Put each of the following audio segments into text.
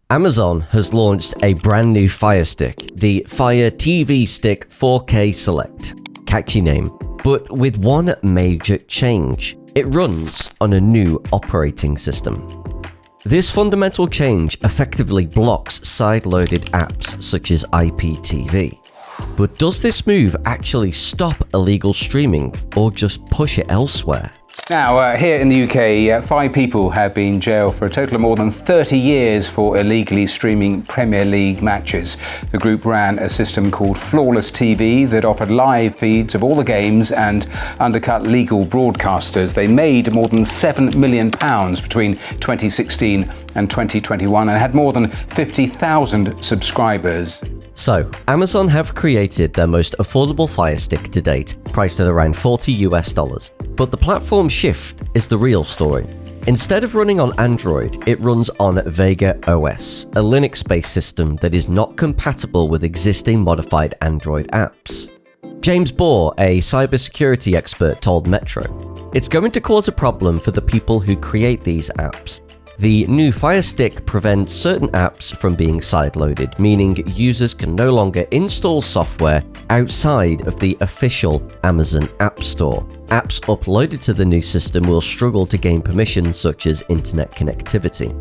Amazon has launched a brand new Fire Stick, the Fire TV Stick 4K Select. Catchy name, but with one major change. It runs on a new operating system. This fundamental change effectively blocks side-loaded apps such as IPTV. But does this move actually stop illegal streaming or just push it elsewhere? Now, here in the UK, 5 people have been jailed for a total of more than 30 years for illegally streaming Premier League matches. The group ran a system called Flawless TV that offered live feeds of all the games and undercut legal broadcasters. They made more than £7 million between 2016 and 2021 and had more than 50,000 subscribers. So, Amazon have created their most affordable Fire Stick to date, priced at around $40. But the platform shift is the real story. Instead of running on Android, it runs on Vega OS, a Linux-based system that is not compatible with existing modified Android apps. James Bohr, a cybersecurity expert, told Metro, "It's going to cause a problem for the people who create these apps. The new Fire Stick prevents certain apps from being sideloaded, meaning users can no longer install software outside of the official Amazon App Store. Apps uploaded to the new system will struggle to gain permission such as internet connectivity."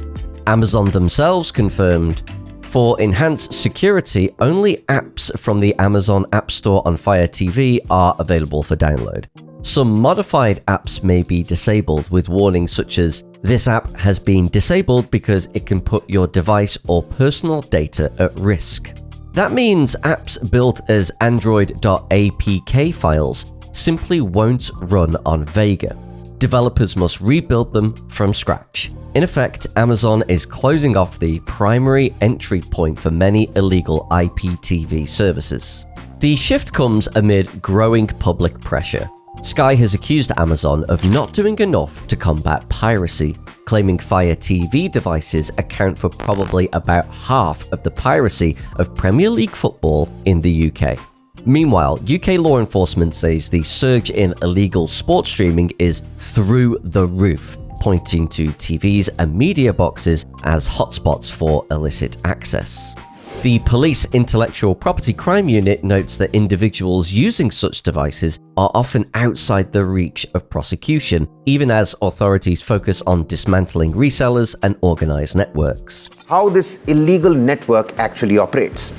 Amazon themselves confirmed, "For enhanced security, only apps from the Amazon App Store on Fire TV are available for download. Some modified apps may be disabled with warnings such as, 'This app has been disabled because it can put your device or personal data at risk.' That means apps built as Android.apk files simply won't run on Vega. Developers must rebuild them from scratch. In effect, Amazon is closing off the primary entry point for many illegal IPTV services. The shift comes amid growing public pressure. Sky has accused Amazon of not doing enough to combat piracy, claiming Fire TV devices account for probably about half of the piracy of Premier League football in the UK. Meanwhile, UK law enforcement says the surge in illegal sports streaming is through the roof, pointing to TVs and media boxes as hotspots for illicit access. The Police Intellectual Property Crime Unit notes that individuals using such devices are often outside the reach of prosecution, even as authorities focus on dismantling resellers and organized networks. How this illegal network actually operates?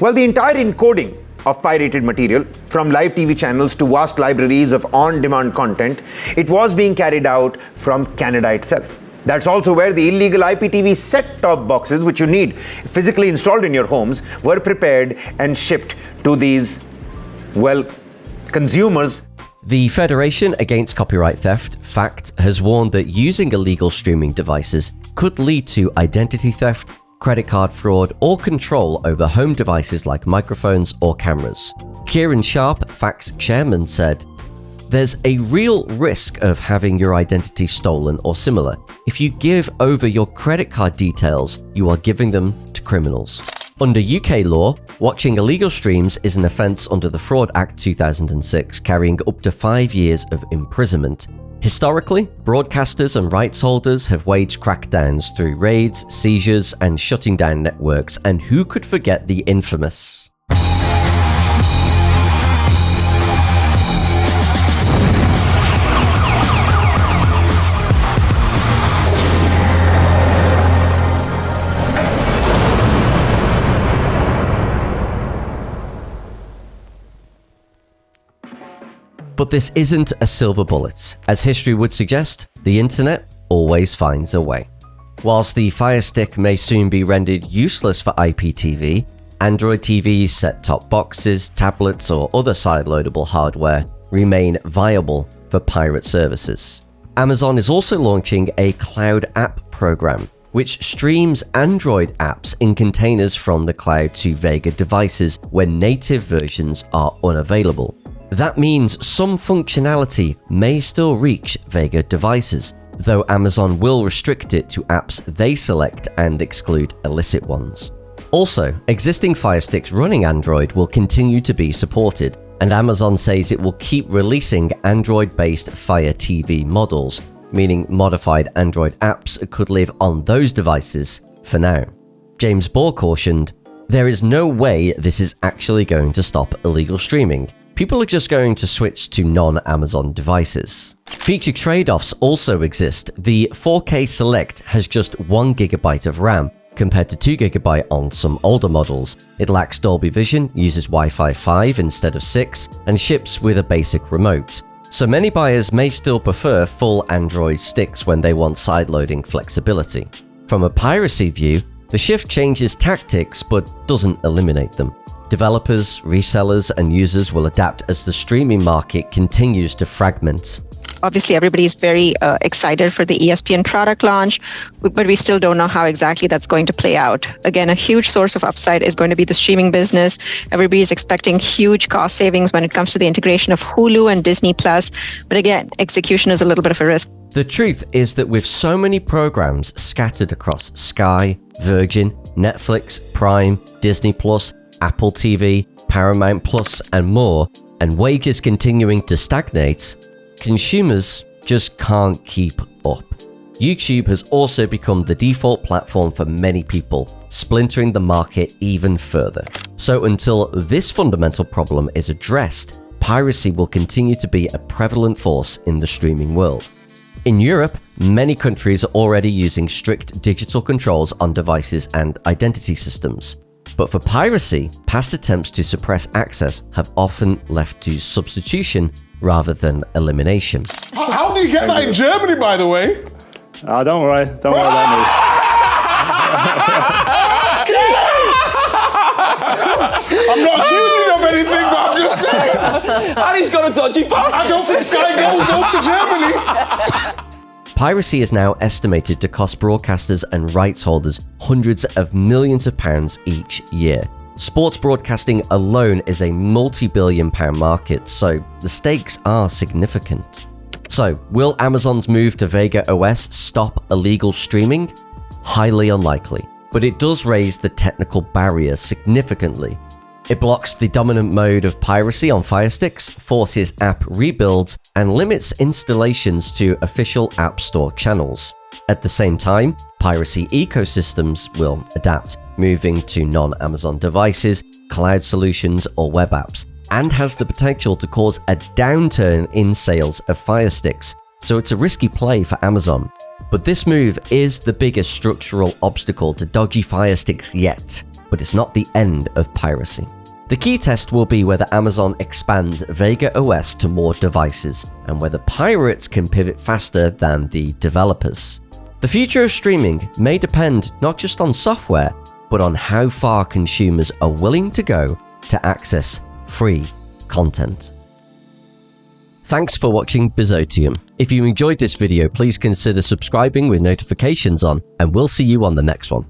Well, the entire encoding of pirated material, from live TV channels to vast libraries of on-demand content, it was being carried out from Canada itself. That's also where the illegal IPTV set-top boxes, which you need physically installed in your homes, were prepared and shipped to these, consumers. The Federation Against Copyright Theft, FACT, has warned that using illegal streaming devices could lead to identity theft, credit card fraud, or control over home devices like microphones or cameras. Kieran Sharp, FACT's chairman, said, "There's a real risk of having your identity stolen or similar. If you give over your credit card details, you are giving them to criminals." Under UK law, watching illegal streams is an offence under the Fraud Act 2006, carrying up to 5 years of imprisonment. Historically, broadcasters and rights holders have waged crackdowns through raids, seizures, and shutting down networks, and who could forget the infamous But this isn't a silver bullet. As history would suggest, the internet always finds a way. Whilst the Fire Stick may soon be rendered useless for IPTV, Android TVs, set-top boxes, tablets, or other sideloadable hardware remain viable for pirate services. Amazon is also launching a cloud app program, which streams Android apps in containers from the cloud to Vega devices when native versions are unavailable. That means some functionality may still reach Vega devices, though Amazon will restrict it to apps they select and exclude illicit ones. Also, existing Fire Sticks running Android will continue to be supported, and Amazon says it will keep releasing Android-based Fire TV models, meaning modified Android apps could live on those devices for now. James Bohr cautioned, "There is no way this is actually going to stop illegal streaming. People are just going to switch to non-Amazon devices." Feature trade-offs also exist. The 4K Select has just 1 GB of RAM, compared to 2 GB on some older models. It lacks Dolby Vision, uses Wi-Fi 5 instead of 6, and ships with a basic remote. So many buyers may still prefer full Android sticks when they want sideloading flexibility. From a piracy view, the shift changes tactics but doesn't eliminate them. Developers, resellers, and users will adapt as the streaming market continues to fragment. Obviously, everybody is very excited for the ESPN product launch, but we still don't know how exactly that's going to play out. Again, a huge source of upside is going to be the streaming business. Everybody is expecting huge cost savings when it comes to the integration of Hulu and Disney+. But again, execution is a little bit of a risk. The truth is that with so many programs scattered across Sky, Virgin, Netflix, Prime, Disney+, Apple TV, Paramount Plus, and more, and wages continuing to stagnate, consumers just can't keep up. YouTube has also become the default platform for many people, splintering the market even further. So until this fundamental problem is addressed, piracy will continue to be a prevalent force in the streaming world. In Europe, many countries are already using strict digital controls on devices and identity systems. But for piracy, past attempts to suppress access have often left to substitution rather than elimination. How do you get that in Germany, by the way? Oh, don't worry about me. I'm not accusing you of anything, but I'm just saying. And he's got a dodgy box. I don't think Sky goes to Germany. Piracy is now estimated to cost broadcasters and rights holders hundreds of millions of pounds each year. Sports broadcasting alone is a multi-billion-pound market, so the stakes are significant. So, will Amazon's move to Vega OS stop illegal streaming? Highly unlikely, but it does raise the technical barrier significantly. It blocks the dominant mode of piracy on Firesticks, forces app rebuilds, and limits installations to official App Store channels. At the same time, piracy ecosystems will adapt, moving to non-Amazon devices, cloud solutions, or web apps, and has the potential to cause a downturn in sales of Firesticks, so it's a risky play for Amazon. But this move is the biggest structural obstacle to dodgy Firesticks yet, but it's not the end of piracy. The key test will be whether Amazon expands Vega OS to more devices, and whether pirates can pivot faster than the developers. The future of streaming may depend not just on software, but on how far consumers are willing to go to access free content. Thanks for watching Bizotium. If you enjoyed this video, please consider subscribing with notifications on, and we'll see you on the next one.